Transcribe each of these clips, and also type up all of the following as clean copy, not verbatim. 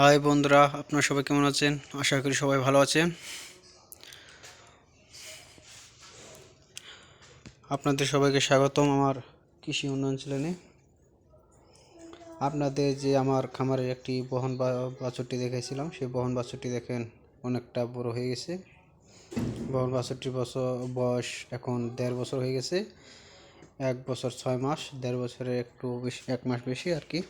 High বন্ধুরা, আপনারা সবাই কেমন আছেন? আশা করি সবাই ভালো আছেন। আপনাদের সবাইকে স্বাগতম আমার কৃষি উন্নয়ন চ্যানেলে। আপনাদের যে আমার খামারের একটি বহন বাছুরটি দেখেছিলাম, সেই বহন বাছুরটি দেখেন অনেকটা বড় হয়ে গেছে। বহন বাছুরটির বয়স এখন 1.5 বছর হয়ে গেছে। 1 বছর 6 মাস, 1.5 বছরে একটু বেশি, 1 মাস বেশি আর কি।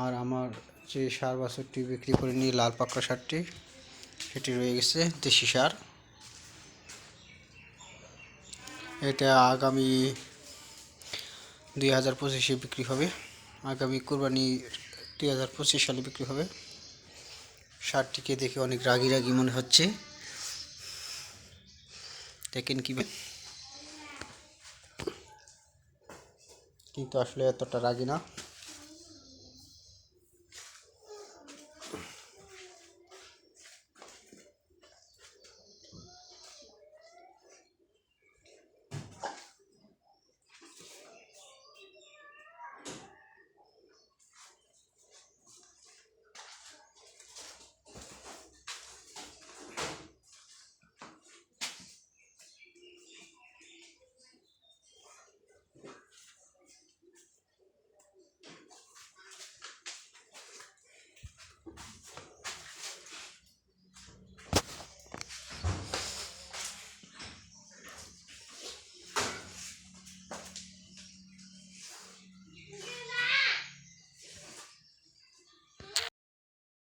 আর আমার যে সার বাছুরটি বিক্রি করে নিই, লাল পাকড়া সারটি, সেটি রয়ে গেছে দেশি সার। এটা আগামী 2025-এ বিক্রি হবে। আগামী কোরবানি 2025 সালে বিক্রি হবে। সারটিকে দেখে অনেক রাগী রাগী মনে হচ্ছে, দেখেন কি, কিন্তু আসলে এতটা রাগী না।